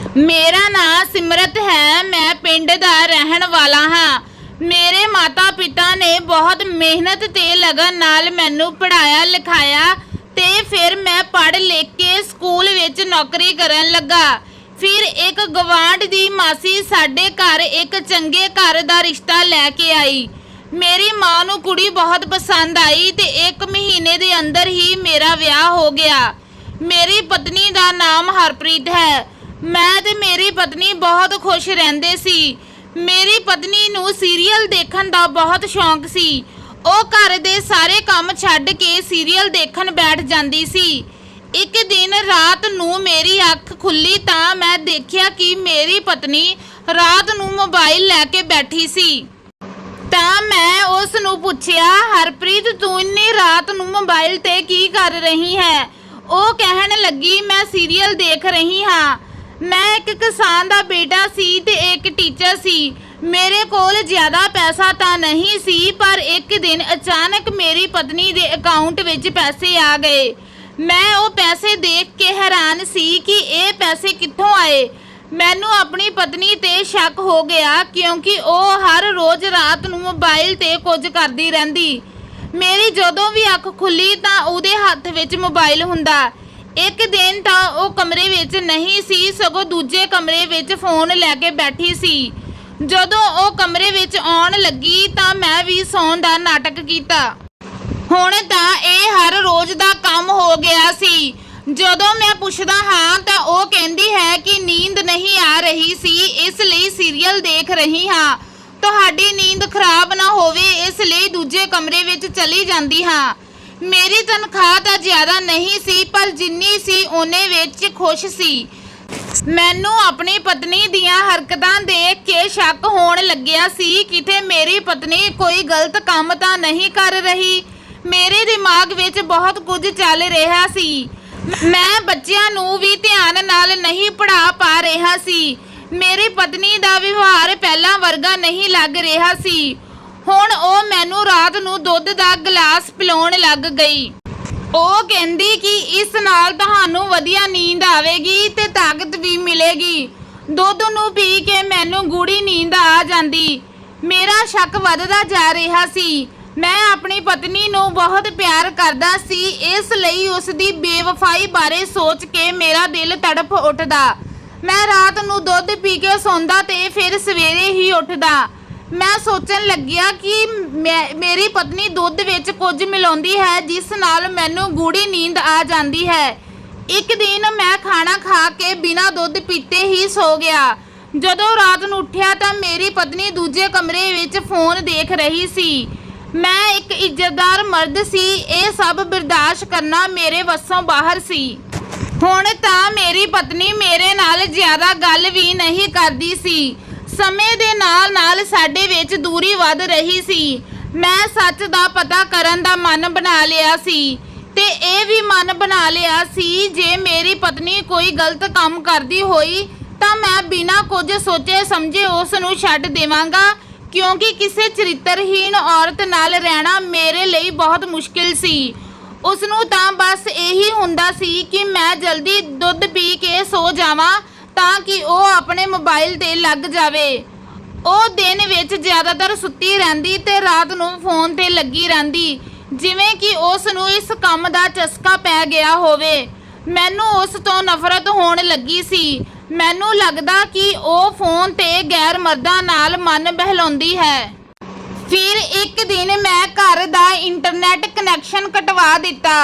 मेरा नाम सिमरत है। मैं पिंड दा रहन वाला हाँ। मेरे माता पिता ने बहुत मेहनत ते लगन नाल मैनू पढ़ाया लिखाया ते फिर मैं पढ़ लिख के स्कूल विच नौकरी करन लगा। फिर एक गवांढ दी मासी साडे घर एक चंगे घर दा रिश्ता लैके आई। मेरी मां नू कुड़ी बहुत पसंद आई ते 1 महीने दे अंदर ही मेरा विआह हो गया। मेरी पत्नी दा नाम हरप्रीत है। मैं ते मेरी पत्नी बहुत खुश रहंदे सी। मेरी पत्नी नू सीरीयल देखण दा बहुत शौक सी। ਉਹ घर दे सारे काम छड्ड के सीरीयल देखण बैठ जांदी सी। एक दिन रात नू मेरी अख खुली तां मैं देखिया कि मेरी पत्नी रात नू मोबाइल लैके बैठी सी। तां मैं उस नू पुछया, हरप्रीत तू इन्नी रात नू मोबाइल ते की कर रही है? ਉਹ कहन लगी, मैं सीरीयल देख रही हाँ। मैं एक किसान दा बेटा सी ते एक टीचर सी। मेरे कोल ज़्यादा पैसा तां नहीं सी, पर एक दिन अचानक मेरी पत्नी दे अकाउंट विच पैसे आ गए। मैं वो पैसे देख के हैरान सी कि ये पैसे कित्थों आए। मैनू अपनी पत्नी ते शक हो गया क्योंकि वो हर रोज़ रात नू मोबाइल ते कुछ करदी रहिंदी। मेरी जदों भी अख खुली तां उहदे हत्थ विच मोबाइल हुंदा। एक दिन तां वो कमरे विच नहीं सी, सगों दूजे कमरे विच फोन लैके बैठी सी। जदों वो कमरे विच आउण लगी तां मैं भी सौण दा नाटक कीता। हुण तां ये हर रोज़ दा काम हो गया सी। जदों मैं पुछदा हाँ तां वो कहंदी है कि नींद नहीं आ रही सी, इसलिए सीरीयल देख रही हाँ। तुहाडी नींद खराब ना होवे इसलिए दूजे कमरे विच चली जांदी हाँ। मेरी तनख्वाह तां ज़्यादा नहीं सी, पर जिन्नी सी उन्ने विच खुश सी। मैनू अपनी पत्नी दियां हरकतां देख के शक होण लग्या सी किते मेरी पत्नी कोई गलत काम तां नहीं कर रही। मेरे दिमाग विच बहुत कुछ चल रहा सी। मैं बच्चियां नू भी ध्यान नाल नहीं पढ़ा पा रहा सी। मेरी पत्नी दा व्यवहार पहला वर्गा नहीं लग रहा सी। हुण ओ मैनू रात नू दुध दा गिलास पिलाउण लग गई। ਉਹ ਕਹਿੰਦੀ कि इस नाल ਤੁਹਾਨੂੰ ਵਧੀਆ नींद आवेगी ते ताकत भी मिलेगी। ਦੁੱਧ ਨੂੰ पी के मैनू गूढ़ी नींद आ जाती। मेरा शक वधदा जा रहा सी। मैं अपनी पत्नी नू बहुत प्यार करदा सी, इसलिए उसकी बेवफाई बारे सोच के मेरा दिल तड़प उठदा। मैं रात नू दुੱਧ पी के सौंदा ते फिर सवेरे ही उठदा। मैं सोचन लग्या कि मेरी पत्नी दुੱਧ विच कुछ मिलाउंदी है जिस नाल मैनू गूढ़ी नींद आ जाती है। एक दिन मैं खाना खा के बिना दुੱਧ पीते ही सो गया। जदों रात नू उठिया तां मेरी पत्नी दूजे कमरे विच फोन देख रही सी। मैं एक इज्जतदार मर्द सी, ये सब बर्दाश्त करना मेरे वसों बाहर सी। हुण तां मेरी पत्नी मेरे नाल ज़्यादा गल भी नहीं करदी सी। समय दे नाल नाल साडे विच दूरी वध रही सी। मैं सच दा पता करन दा मन बना लिया सी ते ये भी मन बना लिया सी जे मेरी पत्नी कोई गलत काम करदी होई तां मैं बिना कुछ सोचे समझे उस नूं छड्ड देवांगा, क्योंकि किसी चरित्रहीन औरत नाल रहना मेरे लिए बहुत मुश्किल सी। उसनूं तां बस यही हुंदा सी कि मैं जल्दी दुੱਧ पी के सो जावां तां कि वो अपने मोबाइल ते लग जावे। ਉਹ दिन विच ज़्यादातर सुत्ती रहिंदी ते रात नूं फोन ते लगी रहिंदी, जिवें कि उस नूं इस काम दा चस्का पै गया होवे। मैनू उस तो नफरत होण लगी सी। मैनू लगदा कि ਉਹ फोन ते गैर मर्दां नाल मन बहलाउंदी है। फिर एक दिन मैं घर दा इंटरनेट कनैक्शन कटवा दिता।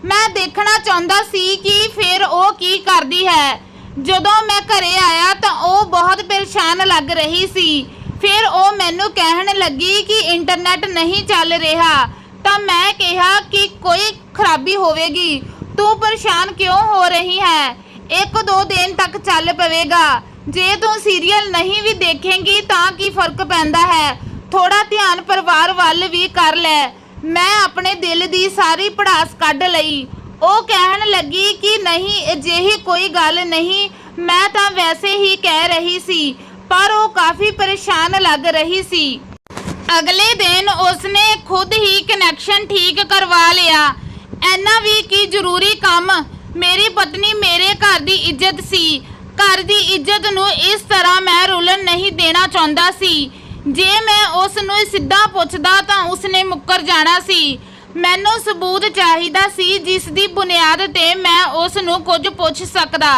मैं देखना चाहुंदा सी कि फिर ਉਹ की करदी है। जदों मैं घरे आया तो वो बहुत परेशान लग रही सी। फिर वो मैनू कहन लगी कि इंटरनेट नहीं चल रहा। तो मैं कहा कि कोई खराबी होवेगी, तू परेशान क्यों हो रही है? 1-2 दिन तक चल पवेगा। जे तू सीरीयल नहीं भी देखेंगी तां की फर्क पैंदा है? थोड़ा ध्यान परिवार वाल भी कर ले। मैं अपने दिल की सारी भड़ास कढ़ लई। ਉਹ कहन लगी कि नहीं अजिही कोई गल नहीं, मैं तो वैसे ही कह रही सी, पर वो काफ़ी परेशान लग रही सी। अगले दिन उसने खुद ही कनैक्शन ठीक करवा लिया। इन्ना भी कि जरूरी काम। मेरी पत्नी मेरे घर की इज्जत सी। घर की इज्जत ਇੱਜ਼ਤ ਨੂੰ ਇਸ ਤਰ੍ਹਾਂ ਮੈਂ ਰੁਲਣ ਨਹੀਂ ਦੇਣਾ ਚਾਹੁੰਦਾ ਸੀ। ਜੇ ਮੈਂ ਉਸ ਨੂੰ ਸਿੱਧਾ ਪੁੱਛਦਾ ਤਾਂ ਉਸਨੇ ਮੁੱਕਰ ਜਾਣਾ ਸੀ। ਮੈਨੂੰ ਸਬੂਤ ਚਾਹੀਦਾ ਸੀ ਜਿਸ ਦੀ ਬੁਨਿਆਦ ਤੇ ਮੈਂ ਉਸ ਨੂੰ ਕੁਝ ਪੁੱਛ ਸਕਦਾ।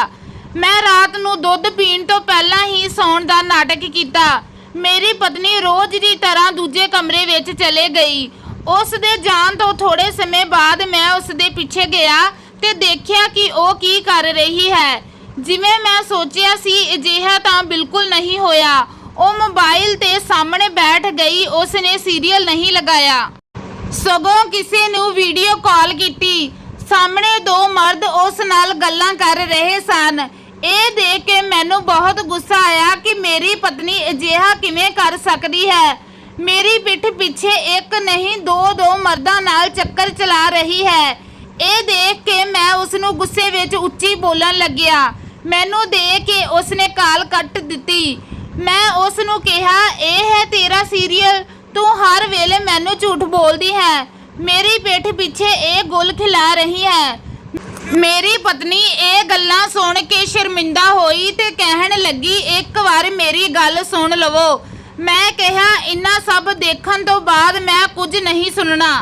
ਮੈਂ ਰਾਤ ਨੂੰ ਦੁੱਧ ਪੀਣ ਤੋਂ ਪਹਿਲਾਂ ਹੀ ਸੌਣ ਦਾ ਨਾਟਕ ਕੀਤਾ। ਮੇਰੀ ਪਤਨੀ ਰੋਜ਼ ਦੀ ਤਰ੍ਹਾਂ ਦੂਜੇ ਕਮਰੇ ਵਿੱਚ ਚਲੇ ਗਈ। ਉਸ ਦੇ ਜਾਣ ਤੋਂ ਥੋੜੇ ਸਮੇਂ ਬਾਅਦ ਮੈਂ ਉਸ ਦੇ ਪਿੱਛੇ ਗਿਆ ਤੇ ਦੇਖਿਆ ਕਿ ਉਹ ਕੀ ਕਰ ਰਹੀ ਹੈ। ਜਿਵੇਂ ਮੈਂ ਸੋਚਿਆ ਸੀ ਅਜਿਹਾ ਤਾਂ ਬਿਲਕੁਲ ਨਹੀਂ ਹੋਇਆ। ਉਹ ਮੋਬਾਈਲ ਤੇ ਸਾਹਮਣੇ ਬੈਠ ਗਈ। ਉਸ ਨੇ ਸੀਰੀਅਲ ਨਹੀਂ ਲਗਾਇਆ, ਸਗੋਂ ਕਿਸੇ ਨੂੰ ਵੀਡੀਓ ਕਾਲ ਕੀਤੀ। ਸਾਹਮਣੇ ਦੋ ਮਰਦ ਉਸ ਨਾਲ ਗੱਲਾਂ ਕਰ ਰਹੇ ਸਨ। ਇਹ ਦੇਖ ਕੇ ਮੈਨੂੰ ਬਹੁਤ ਗੁੱਸਾ ਆਇਆ ਕਿ ਮੇਰੀ ਪਤਨੀ ਅਜਿਹਾ ਕਿਵੇਂ ਕਰ ਸਕਦੀ ਹੈ। ਮੇਰੀ ਪਿੱਠ ਪਿੱਛੇ ਇੱਕ ਨਹੀਂ ਦੋ ਮਰਦਾਂ ਨਾਲ ਚੱਕਰ ਚਲਾ ਰਹੀ ਹੈ। ਇਹ ਦੇਖ ਕੇ ਮੈਂ ਉਸ ਨੂੰ ਗੁੱਸੇ ਵਿੱਚ ਉੱਚੀ ਬੋਲਣ ਲੱਗਿਆ। ਮੈਨੂੰ ਦੇਖ ਕੇ ਉਸ ਨੇ ਕਾਲ ਕੱਟ ਦਿੱਤੀ। ਮੈਂ ਉਸ ਨੂੰ ਕਿਹਾ, ਇਹ ਹੈ ਤੇਰਾ ਸੀਰੀਅਲ? ਤੂੰ ਹਰ ਵੇਲੇ ਮੈਨੂੰ ਝੂਠ ਬੋਲਦੀ ਹੈ। ਮੇਰੀ ਪਿੱਠ ਪਿੱਛੇ ਇਹ ਗੁਲ ਖਿਲਾ ਰਹੀ ਹੈ। ਮੇਰੀ ਪਤਨੀ ਇਹ ਗੱਲਾਂ ਸੁਣ ਕੇ ਸ਼ਰਮਿੰਦਾ ਹੋਈ ਤੇ ਕਹਿਣ ਲੱਗੀ, ਇੱਕ ਵਾਰ ਮੇਰੀ ਗੱਲ ਸੁਣ ਲਵੋ। ਮੈਂ ਕਿਹਾ, ਇੰਨਾ ਸਭ ਦੇਖਣ ਤੋਂ ਬਾਅਦ ਮੈਂ ਕੁਝ ਨਹੀਂ ਸੁਣਨਾ।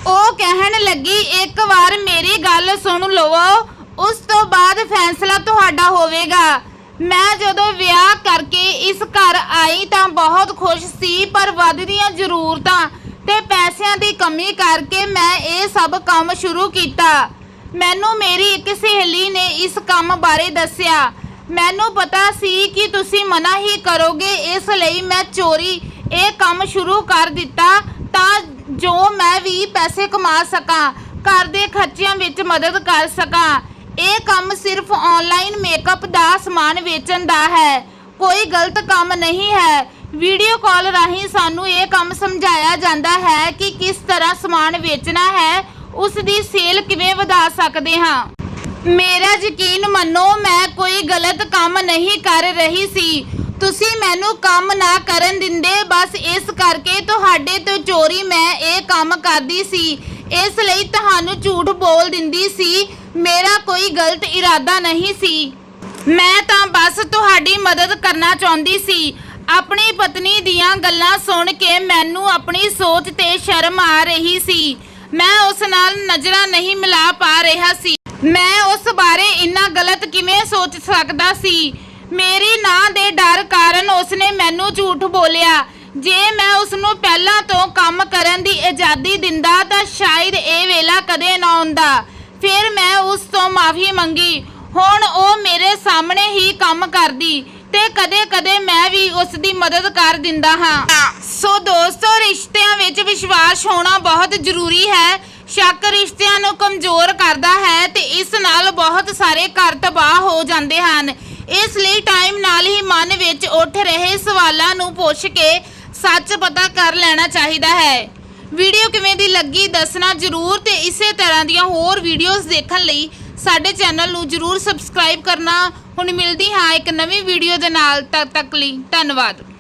ਉਹ ਕਹਿਣ ਲੱਗੀ, ਇੱਕ ਵਾਰ ਮੇਰੀ ਗੱਲ ਸੁਣ ਲਵੋ, ਉਸ ਤੋਂ ਬਾਅਦ ਫੈਸਲਾ ਤੁਹਾਡਾ ਹੋਵੇਗਾ। ਮੈਂ ਜਦੋਂ ਵਿਆਹ ਕਰਕੇ ਇਸ ਘਰ ਆਈ ਤਾਂ ਬਹੁਤ ਖੁਸ਼ ਸੀ, ਪਰ ਵੱਧਦੀਆਂ ਜ਼ਰੂਰਤਾਂ ਤੇ ਪੈਸਿਆਂ ਦੀ ਕਮੀ ਕਰਕੇ ਮੈਂ ਇਹ ਸਭ ਕੰਮ ਸ਼ੁਰੂ ਕੀਤਾ। ਮੈਨੂੰ ਮੇਰੀ ਇੱਕ ਸਹੇਲੀ ਨੇ ਇਸ ਕੰਮ ਬਾਰੇ ਦੱਸਿਆ। ਮੈਨੂੰ ਪਤਾ ਸੀ ਕਿ ਤੁਸੀਂ ਮਨਾ ਹੀ ਕਰੋਗੇ, ਇਸ ਲਈ ਮੈਂ ਚੋਰੀ ਇਹ ਕੰਮ ਸ਼ੁਰੂ ਕਰ ਦਿੱਤਾ ਤਾਂ ਜੋ ਮੈਂ ਵੀ ਪੈਸੇ ਕਮਾ ਸਕਾਂ, ਘਰ ਦੇ ਖਰਚਿਆਂ ਵਿੱਚ ਮਦਦ ਕਰ ਸਕਾਂ। ਇਹ ਕੰਮ ਸਿਰਫ ਆਨਲਾਈਨ ਮੇਕਅਪ ਦਾ ਸਮਾਨ ਵੇਚਣ ਦਾ ਹੈ, ਕੋਈ ਗਲਤ ਕੰਮ ਨਹੀਂ ਹੈ। ਵੀਡੀਓ ਕਾਲ ਰਾਹੀਂ ਸਾਨੂੰ ਇਹ ਕੰਮ ਸਮਝਾਇਆ ਜਾਂਦਾ ਹੈ ਕਿ ਕਿਸ ਤਰ੍ਹਾਂ ਸਮਾਨ ਵੇਚਣਾ ਹੈ, ਉਸ ਦੀ ਸੇਲ ਕਿਵੇਂ ਵਧਾ ਸਕਦੇ ਹਾਂ। ਮੇਰਾ ਯਕੀਨ ਮੰਨੋ, ਮੈਂ ਕੋਈ ਗਲਤ ਕੰਮ ਨਹੀਂ ਕਰ ਰਹੀ ਸੀ। ਤੁਸੀਂ ਮੈਨੂੰ ਕੰਮ ਨਾ ਕਰਨ ਦਿੰਦੇ, ਬਸ ਇਸ ਕਰਕੇ ਤੁਹਾਡੇ ਤੋਂ ਚੋਰੀ ਮੈਂ ਇਹ ਕੰਮ ਕਰਦੀ ਸੀ, ਇਸ ਲਈ ਤੁਹਾਨੂੰ ਝੂਠ ਬੋਲ ਦਿੰਦੀ ਸੀ। ਮੇਰਾ ਕੋਈ ਗਲਤ ਇਰਾਦਾ ਨਹੀਂ ਸੀ, ਮੈਂ ਤਾਂ ਬਸ ਤੁਹਾਡੀ ਮਦਦ ਕਰਨਾ ਚਾਹੁੰਦੀ ਸੀ। ਆਪਣੀ ਪਤਨੀ ਦੀਆਂ ਗੱਲਾਂ ਸੁਣ ਕੇ ਮੈਨੂੰ ਆਪਣੀ ਸੋਚ ਤੇ ਸ਼ਰਮ ਆ ਰਹੀ ਸੀ। ਮੈਂ ਉਸ ਨਾਲ ਨਜ਼ਰਾਂ ਨਹੀਂ ਮਿਲਾ ਪਾ ਰਿਹਾ ਸੀ। ਮੈਂ ਉਸ ਬਾਰੇ ਇੰਨਾ ਗਲਤ ਕਿਵੇਂ ਸੋਚ ਸਕਦਾ ਸੀ। ਮੇਰੀ ਨਾਂ ਦੇ ਡਰ ਕਾਰਨ ਉਸਨੇ ਮੈਨੂੰ ਝੂਠ ਬੋਲਿਆ। ਜੇ ਮੈਂ ਉਸ ਨੂੰ ਪਹਿਲਾਂ ਤੋਂ ਕੰਮ ਕਰਨ ਦੀ ਆਜ਼ਾਦੀ ਦਿੰਦਾ ਤਾਂ ਸ਼ਾਇਦ ਇਹ ਵੇਲਾ ਕਦੇ ਨਾ ਆਉਂਦਾ। ਫਿਰ ਮੈਂ ਉਸ ਤੋਂ ਮਾਫੀ ਮੰਗੀ। ਹੁਣ ਉਹ ਮੇਰੇ ਸਾਹਮਣੇ ਹੀ ਕੰਮ ਕਰਦੀ ਤੇ ਕਦੇ-ਕਦੇ ਮੈਂ ਵੀ ਉਸ ਦੀ ਮਦਦ ਕਰ ਦਿੰਦਾ ਹਾਂ। ਸੋ ਦੋਸਤੋ, ਰਿਸ਼ਤਿਆਂ ਵਿੱਚ ਵਿਸ਼ਵਾਸ ਹੋਣਾ ਬਹੁਤ ਜ਼ਰੂਰੀ ਹੈ। ਸ਼ੱਕ ਰਿਸ਼ਤਿਆਂ ਨੂੰ ਕਮਜ਼ੋਰ ਕਰਦਾ ਹੈ ਤੇ ਇਸ ਨਾਲ ਬਹੁਤ ਸਾਰੇ ਘਰ ਤਬਾਹ ਹੋ ਜਾਂਦੇ ਹਨ। ਇਸ ਲਈ ਟਾਈਮ ਨਾਲ ਹੀ ਮਨ ਵਿੱਚ ਉੱਠ ਰਹੇ ਸਵਾਲਾਂ ਨੂੰ ਪੁੱਛ ਕੇ ਸੱਚ ਪਤਾ ਕਰ ਲੈਣਾ ਚਾਹੀਦਾ ਹੈ। ਵੀਡੀਓ ਕਿਵੇਂ ਦੀ ਲੱਗੀ ਦੱਸਣਾ ਜ਼ਰੂਰ ਤੇ ਇਸੇ ਤਰ੍ਹਾਂ ਦੀਆਂ ਹੋਰ ਵੀਡੀਓਜ਼ ਦੇਖਣ ਲਈ ਸਾਡੇ ਚੈਨਲ ਨੂੰ ਜ਼ਰੂਰ ਸਬਸਕ੍ਰਾਈਬ ਕਰਨਾ। ਹੁਣ ਮਿਲਦੀ ਹਾਂ ਇੱਕ ਨਵੀਂ ਵੀਡੀਓ ਦੇ ਨਾਲ, ਤਦ ਤੱਕ ਲਈ ਧੰਨਵਾਦ।